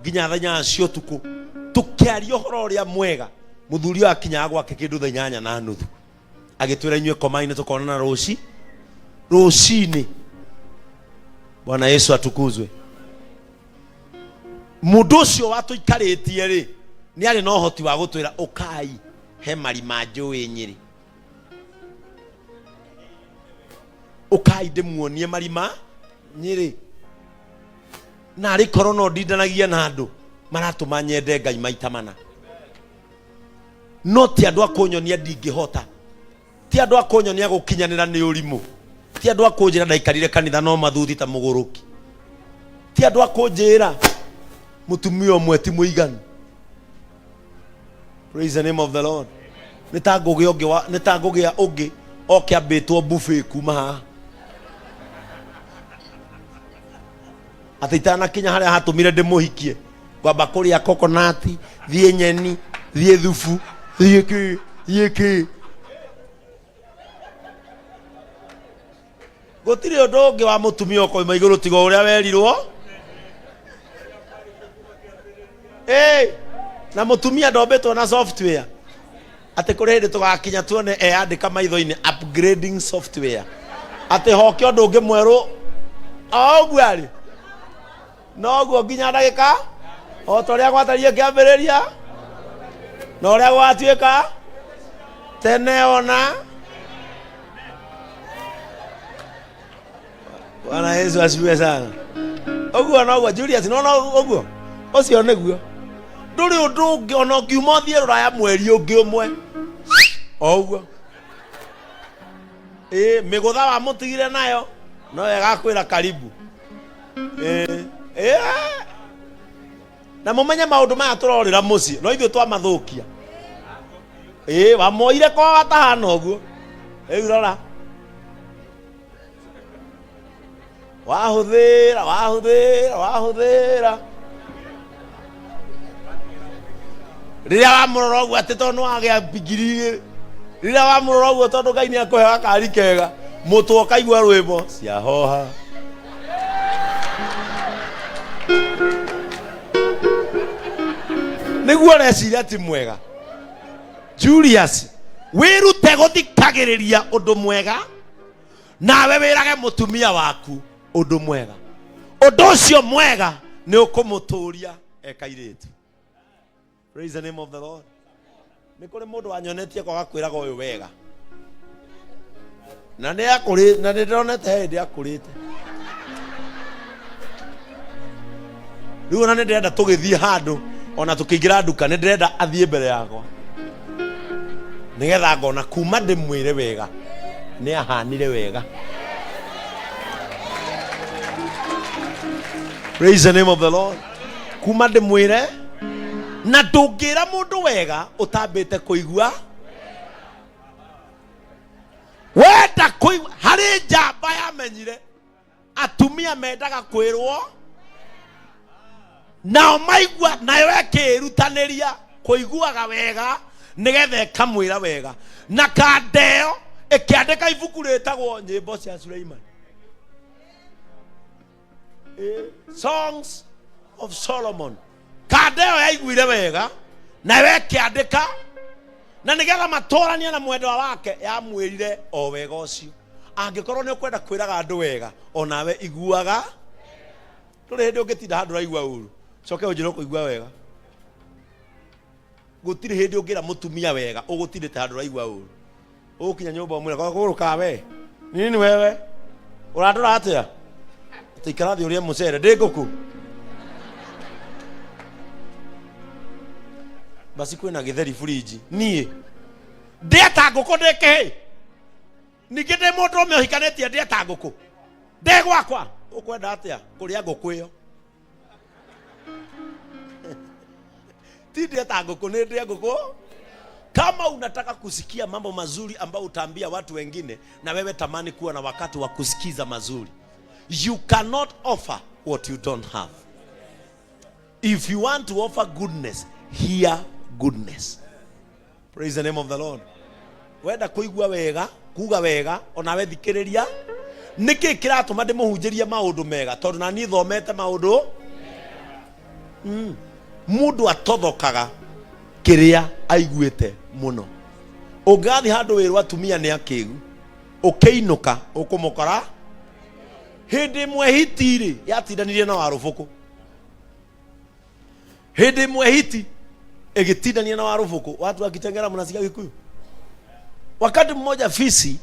nginya thanya cio tuku tukiaria horo ria mwega muthuri akinya gwake kindu thanya na nuthu agitwira inywe komaine tukonana rucini. Bwana Yesu atukuzwe. Mundu ucio watuikaritie ri ni ari no hoti wa gutwira ukai he marima njui Nyeri, ukai ndimuonie marima Nyeri na ari korona ndindanagia na andu maratuma nyende Ngai maita mana. No ti andu akunyonia ndingihota, ti andu akunyonia gukinyanira ni urimu, ti andu akunjira ndaikarire kanitha no mathuthi ta muguruki, ti andu akunjira mutumia omwe ti muiganu. Praise the name of the Lord. Nitagugia ungi oke abitwo buffet kuma haha atitana kinya haria hatumire ndimuhikie kwamba kuria coconut thie nyeni thie thufu thie gutiri undu ungi wa mutumia okoima iguru tigo uria werirwo. Na mutumia ndombetwo na software ati kuri hindi tugakinya tuone andika maitho-ini upgrading software ati hoke undu ungi mweru oguo ari noguo nginya ndagika o toria gwatarie kiambiriria no ria gwatuika tene ona. Bwana Yesu asifiwe sana. Oguo noguo Julius no oguo ucio niguo nduri undu ungi ona ukiuma thie ruraya mweri ungi umwe oguo migutha wa mutigire nayo no wega kwira karibu na mumenye maundu maya turorira muci no ithuĩ twamathukia wamoire kwa watahana ũguo rora wahũthĩra rĩrĩa wamũrora ũguo atĩ tondũ wagĩa bigiri rĩrĩa wamũrora ũguo tondũ Ngai nĩakũhe gakari kega mũtwe ũkaigua rwĩmbo ciahoha nĩguo reciria ti mwega. Julius wirute guthikagiriria undu mwega nawe wirage mutumia waku undu mwega, undu ucio mwega ni ukumuturia ekairitu. Praise the name of the Lord. Ni kuri mundu wanyonetie kwa gakwiraga uyu wega na ni akuri na ni ndonete hindi akurite riu na ni ndenda tugithie handu ona tukiingira nduka ni ndenda athie mbere yakwa nigetha ngona kuma ndimwire wega ni ahanire wega. Praise the name of the Lord. Kuma ndimwire na ndungira mundu wega utambite kuigua wenda kuigua hari njamba yamenyire atumia mendaga kwirwo nao maigua nayo ekirutaniria kuiguaga wega nigetha kamwira wega na kandeo ikiandika ibuku ritagwo nyimbo cia Suleiman, Songs of Solomon. Kandeo yaiguire wega nayo ikiandika na nigetha matorania na mwendwa wake yamwirire o wega ucio. Angikorwo ni ukwenda kwiraga andu wega onawe iguaga turi hindi ungitinda handu raigua uru coke unjira kuigua wega gutiri hindi ungira mutumia wega ugutirite handu raigua uru ukinya nyumba umwira kwa kuruka we nini wewe uradora atia tikara thi uria mucere ndi nguku basi kwina githeri fridge nie ndeta nguku ndike ningi ndi mundu ume uhikanetie ndeta nguku ndi gwakwa ukwenda atia kuria nguku iyo ti ndeta nguku ni ndeta nguku. Kama unataka kusikia mambo mazuri ambao utaambia watu wengine na wewe tamani kuwa na wakati wa kusikiza mazuri, you cannot offer what you don't have. If you want to offer goodness, hear goodness. Praise the name of the Lord. Wenda kuigua wega kuga wega onawe thikiriria niki kiratuma ndimuhunjiria maundu mega tondu na ni thomete maundu Mundu atothokaga kiria aiguite muno. Ungathi handu wiru atumia ni akigu ukiinuka ukumukora hindi imwe hitiri yatindanirie na warubuku. Hindi imwe hiti igitindania na warubuku, watu wakitengera mnasikia Gikuyu. Wakati mmoja fisi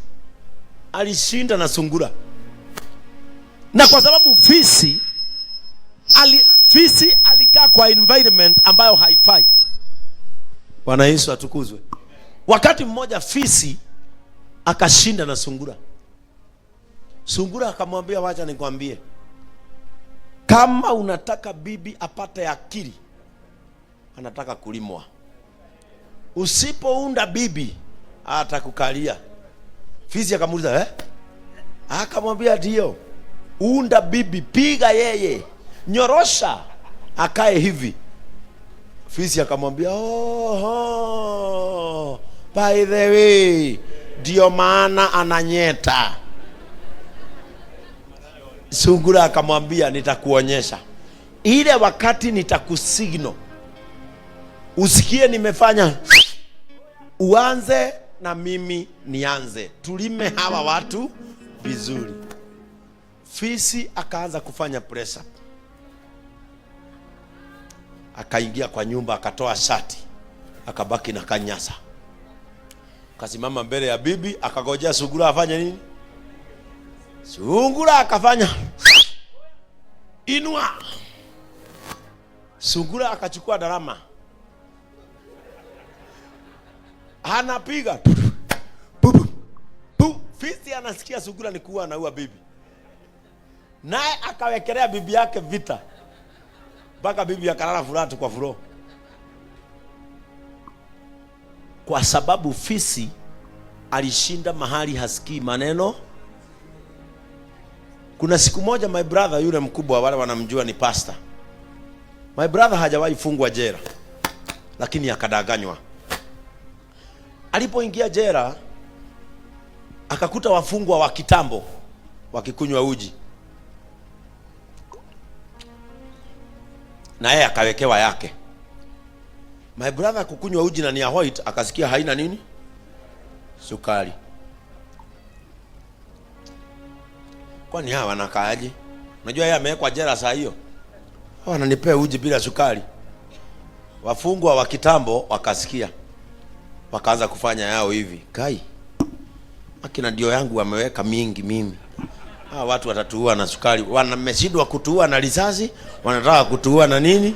alishinda na sungura, na kwa sababu fisi alikaa kwa environment ambayo haifai. Bwana Yesu atukuzwe. Wakati mmoja fisi akashinda na sungura. Sungura akamwambia, wacha nikwambie, kama unataka bibi apate akili, anataka kulimwa. Usipounda bibi atakukalia. Fisi akamuuliza, akamwambia ndio. Unda bibi, piga yeye, nyorosha akae hivi. Fisi akamwambia, by the way, ndio maana ananyeta. Sungura akamwambia, nitakuonyesha. Ile wakati nitakusignal usikie nimefanya, uanze na mimi nianze, tulime hawa watu vizuri. Fisi akaanza kufanya pressure. Akaingia kwa nyumba, akatoa shati, akabaki na kanyasa. Kasimama mbele ya bibi, akagojea sungura afanye nini. Sungura akafanya inua. Sungura akachukua darama, anapiga fisi anasikia sungura ni kuwa anaua bibi, naye akawekelea bibi yake vita mpaka bibi akalala furatu kwa furo, kwa sababu fisi alishinda mahali hasikii maneno. Kuna siku moja my brother, yule mkubwa, wale wanamjua ni pastor, my brother hajawahi fungwa jela, lakini akadanganywa. Alipoingia jela akakuta wafungwa wa kitambo wakikunywa uji, na yeye akawekewa yake. My brother kukunywa uji na ni ya white, akasikia haina nini, sukari. Kwani hawa wanakaaje? Unajua yeye amewekwa jela saa hiyo, wananipea uji bila sukari. Wafungwa wa kitambo wakasikia, wakaanza kufanya yao hivi, kai akina ndio yangu wameweka mingi mimi, hawa watu watatuua na sukari. Wameshindwa kutuua na risasi, wanataka kutuua na nini,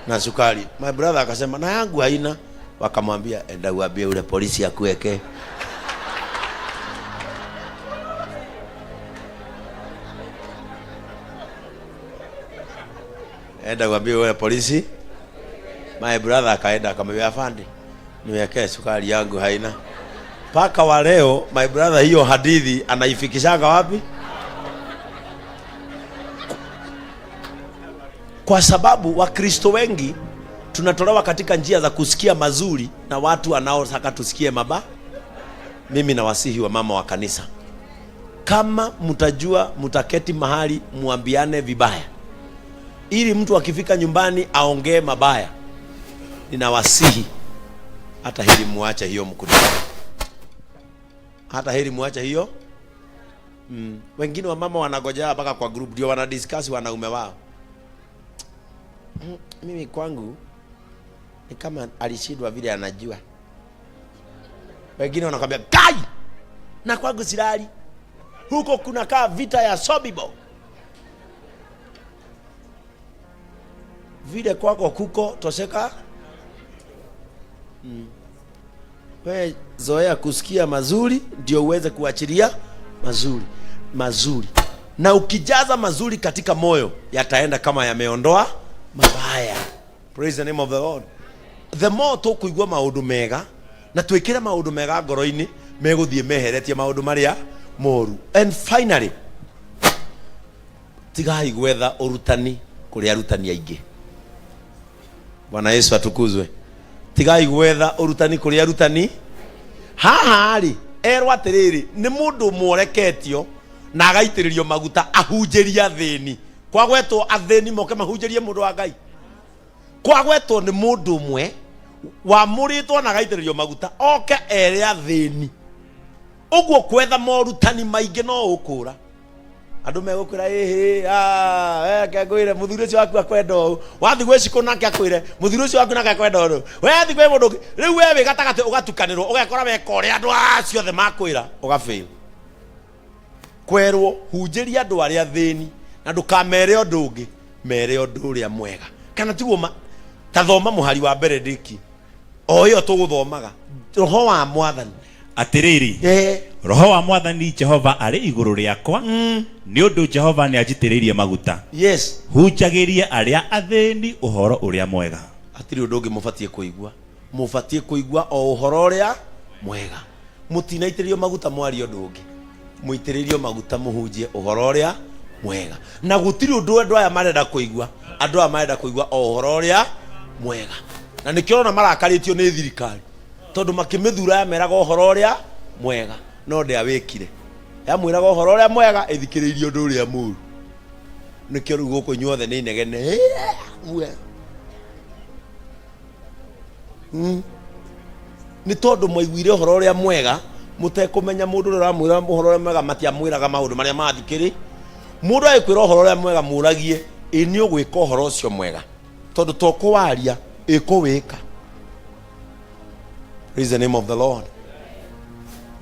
na sukari. My brother akasema na yangu haina. Wakamwambia, enda uambie ule polisi akuweke. Enda uambie ule polisi. My brother akaenda akamwambia, afande, niwekee sukari, yangu haina. Paka wa leo my brother hiyo hadithi anaifikishanga wapi? Kwa sababu Wakristo wengi tunatolewa katika njia za kusikia mazuri na watu wanaotaka tusikie mabaya. Mimi nawasihi wa mama wa kanisa, kama mtajua mtaketi mahali muambiane vibaya, ili mtu akifika nyumbani aongee mabaya, ninawasihi hata hili muache hiyo mkutano, hata hili muache hiyo. Wengine wa mama wanagojea mpaka kwa group ndio wana discuss wanaume wao. Mimi kwangu ni kama alishindwa vile anajua. Wengine wanakwambia, kai na kwangu silali, huko kuna kaa vita ya Sobibo, vile kwako kuko toseka. Wewe zoea kusikia mazuri ndio uweze kuachilia mazuri. Na ukijaza mazuri katika moyo, yataenda kama yameondoa mabaya. Praise the name of the Lord. The more tukuigua maundu mega na twikire maundu mega ngoro-ini, meguthie meheretie maundu maria moru. And finally, tigai gwetha urutani kuri arutani aingi. Bwana Yesu atukuzwe. Tigai gwetha urutani kuri arutani. Haha ri erwa atiriri ni mundu mworeketio na agaitiririo maguta ahunjeria thini. Kwa gwetwo athini moke mahunjerie mundu wa Ngai. kwagwetwo nĩ mũndũ ũmwe wamũrĩtwo na gaitĩrĩrio maguta oke ere athĩni ũguo kwetha morutani maingĩ no ũkũra andũ megũkwĩra weke ngwĩre mũthuri ũcio waku akwenda ũũ wathi gwĩcikũ nake akwĩre mũthuri ũcio waku nake akwenda ũũ wethi kwĩ mũndũ rĩu we wĩ gatagatĩ ũgatukanĩrwo ũgekora weka ũrĩa andũ acio othe makwĩra ũgabĩl kwerwo hunjĩria andũ arĩa athĩni na ndũkamere ũndũ ũngĩ mere ũndũ ũrĩa mwega kana tiguo ta thoma mũhari wa mbere ndĩki o ĩyo tũgũthomaga roho wa mwathani atiriri roho wa mwathani Jehova arĩ igũrũ rĩakwa nĩ ũndũ Jehova nĩ anjitĩrĩirie maguta yes hunjagĩrie arĩa athĩni ũhoro ũrĩa mwega atirĩ ũndũ ũngĩ mũbatiĩ kũigua o ũhoro ũrĩa mwega mũtinaitĩrĩrio maguta mwario ũndũ ũngĩ mũitĩrĩrio maguta mũhunjie ũhoro ũrĩa mwega na gũtirĩ ũndũ andũ aya marenda kũigua andũ aya marenda kũigua o ũhoro ũrĩa mwega na nĩkĩo ona marakarĩtio nĩ thirikari tondũ makĩmĩthura yameraga ũhoro ũrĩa mwega no ndĩawĩkire yamwĩraga ũhoro ũrĩa mwega ĩthikĩrĩirie ũndũ ũrĩa mũru nĩkĩo rĩu gũkũ inyuothe nĩ inegene nĩ tondũ mwaiguire ũhoro ũrĩa mwega mũtekũmenya mũndũ ũrĩa ũramwĩra ũhoro ũrĩa mwega matiamwĩraga maũndũ marĩa mathikĩrĩ mũndũ agĩkwĩra ũhoro ũrĩa mwega mũragie ĩ nĩ ũgwĩka ũhoro ũcio mwega tondũ tokũwaria ĩkũwĩka. Praise the name of the Lord.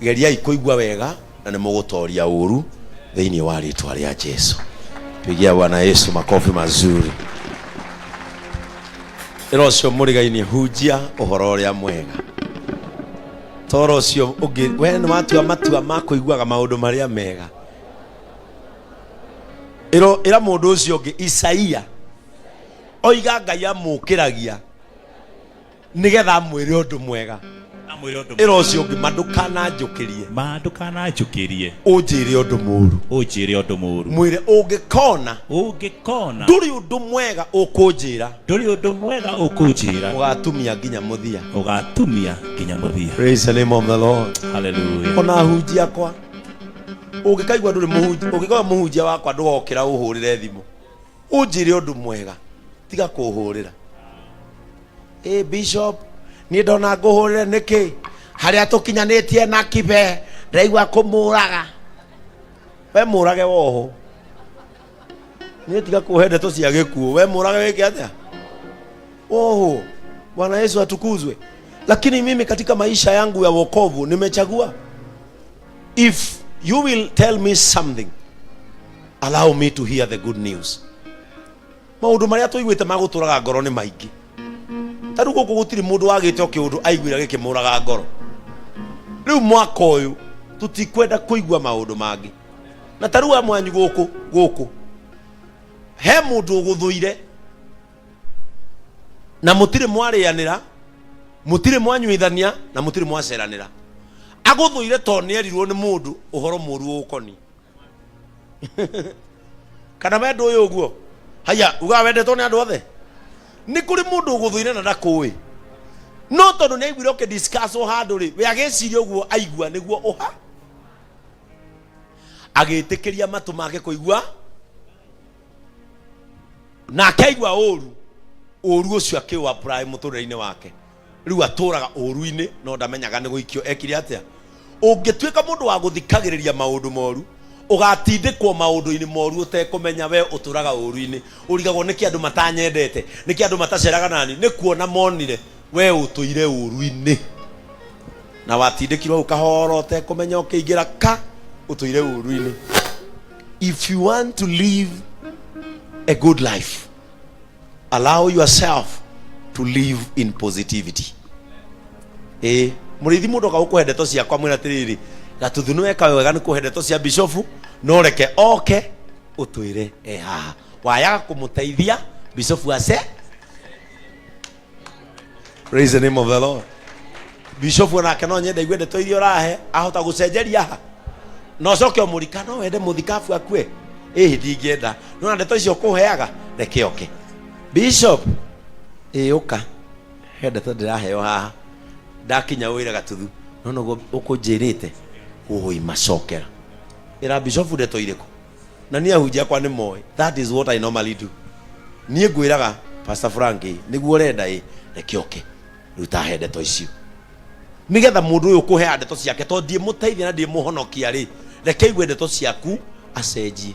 Geriai kũigua wega na nĩ mũgũtoria ũru thĩinĩ wa rĩtwa rĩa Jesũ. Pigia Bwana Yesu makofi mazuri. Ĩro ũcio mũrigai-inĩ hunjia ũhoro ũrĩa mwega. Toro ũcio ũngĩ we nĩ watua matua ma kũiguaga maũndũ marĩa mega. Ĩra mũndũ ũcio ũngĩ Isaia oiga Ngai amũkĩragia nĩgetha amwĩre ũndũ mwega. Ĩro ũcio ũngĩ mandũkananjũkĩrie ũnjĩre ũndũ mũũru mwĩre ũngĩkona ndũrĩ ũndũ mwega ũkũnjĩra ũgatumia nginya mũthia. Praise the name of the Lord. Hallelujah. Ona hunjia kwa ũngĩkaigua ndũrĩ mũhunjia ũngĩkaigua mũhunjia wakwa ndũgokĩra ũhũrĩre thimũ ũnjĩre ũndũ mwega tiga kũhũrĩra. Bishop ni ndona ngũhũrĩre nĩkĩ harĩa tũkinyanĩtie na kibe ndaigua kũmũraga we mũrage woho nĩ tiga kũhe ndeto cia gĩkuũ we mũrage wĩke atĩa woho. Bwana Yesu atukuzwe. Lakini mimi katika maisha yangu ya wokovu nimechagua, if you will tell me something, allow me to hear the good news. Maũndũ marĩa tũiguĩte magũtũraga ngoro nĩ maingĩ. Tarũ gũkũ gũtirĩ mũndũ wagĩte kĩũndũ aiguĩra gĩkĩmũraga ngoro. Rĩu mwaka ũyũ tũtikwenda kũigua maũndũ mangĩ. Na tarũ amwanyu gũkũ he mũndũ ũgũthũire na mũtirĩ mwarĩanĩra, mũtirĩ mwanyuithania na mũtirĩ mwaceranĩra. Agũthũire tondũ nĩerirwo nĩ mũndũ ũhoro mũru ũkoni. Kana wendo ũyũ ũguo haya uga wendetwo nĩ andũ othe. Nĩ kũrĩ mũndũ ũgũthũire na ndakũĩ, no tondũ nĩ aiguire ũkĩdiscuss handũ rĩ we agĩciria ũguo aigua nĩguo ũha agĩtĩkĩria matũ make kũigua na akaigua ũru ũcio akĩwa apply mũtũrĩre-inĩ wake. Rĩu atũraga ũru-inĩ no ndamenyaga nĩ gũikio ekire atĩa. Ũngĩtuĩka mũndũ wa gũthikagĩrĩria maũndũ moru ũgatindĩkwo maũndũ-inĩ moru ũtekũmenya we ũtũraga ũru-inĩ. Ũrigagwo nĩkĩ andũ matanyendete, nĩkĩ andũ mataceraga nani, nĩ kuona monire we ũtũire ũru-inĩ na watindĩkirwo ũkahora ũtekũmenya ũkĩingĩra ka ũtũire ũru-inĩ. If you want to live a good life, allow yourself to live in positivity. Mũrĩithi mũndũ gũkũhe ndeto ciakwa mwĩra atĩrĩrĩ gatũthunu weka wega nĩ kũhe ndeto cia bishofu no reke oke ũtwĩre haha wayaga kũmũteithia bishofu ace. Praise the name of the Lord. Bishofu onake no nyenda igue ndeto iria ũrahe ahota gũcenjeria ha no coke ũmũrika no wende mũthikabu akue ndingĩenda no ndeto icio kũheaga reke oke bishop ũka he ndeto ndĩraheo haha ndakinya wĩra gatuthu no ũkũnjĩrĩte ũgũimacokera ĩra bishop ndeto irĩkũ na niĩ ahunjia kwa nĩ moĩ. That is what I normally do. Niĩ ngwĩraga Pastor Frankie niguo renda reke oke ruta he ndeto icio nigetha mundu uyu kuhe ndeto ciake to ndie muteithia na ndie muhonokia ri reke igwe ndeto ciaku acenjie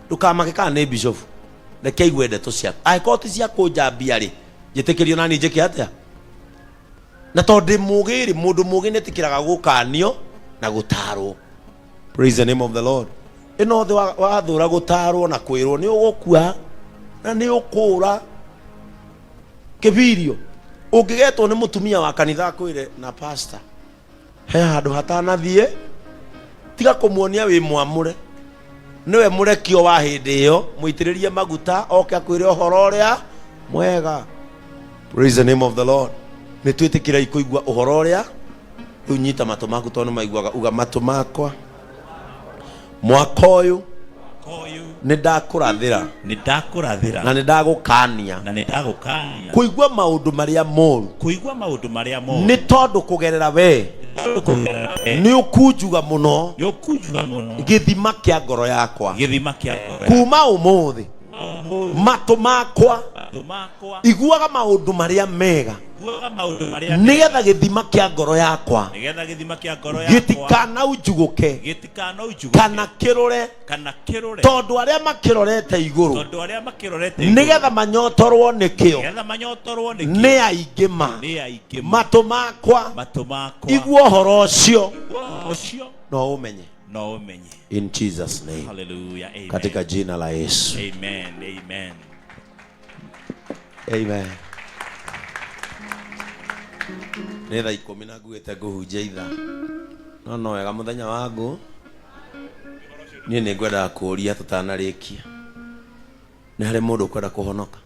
ndukamake kana ni bishop reke igwe ndeto ciaku aiko ti cia kunjambia ri njitikirio nani njike atia na to ndi mugiri mundu mugi netikiraga gukanio na gutarwo. Praise the name of the Lord. Ino thi wathura gutarwo na kwirwo ni ugukua na ni ukura kibirio ungigetwo ni mutumia wa kanitha akwire na pastor he handu hatanathie tiga kumuonia wi mwamure niwe murekio wa hindi iyo muitiririe maguta oke akwire uhoro uria mwega. Praise the name of the Lord. Ni twitikira ikuigwa uhoro uria riu nyita matu maku tondu maiguaga uga matu makwa mwaka uyu ni ndakurathira na ni ndagukania kuigwa maundu maria moru ni tondu kugerera we ni ukunjuga muno githima kia ngoro yakwa kuma umuthi matu makwa iguaga maundu maria mega nigetha githima kia ngoro yakwa gitikana ujuguke kana kirore tondu aria makirorete iguru nigetha manyotorwo nikio ni aingima matu makwa igua horo ucio no umenye in Jesus name. Hallelujah. Amen. Katika jina la Yesu. Amen. Amen. Amen. Nĩ thaa 10 na nguĩte ngũhunjia itha no wega mũthenya wangu niĩ nĩ ngwenda kũũria tũtanarĩkia nĩ harĩ mũndũ ũkwenda kũhonoka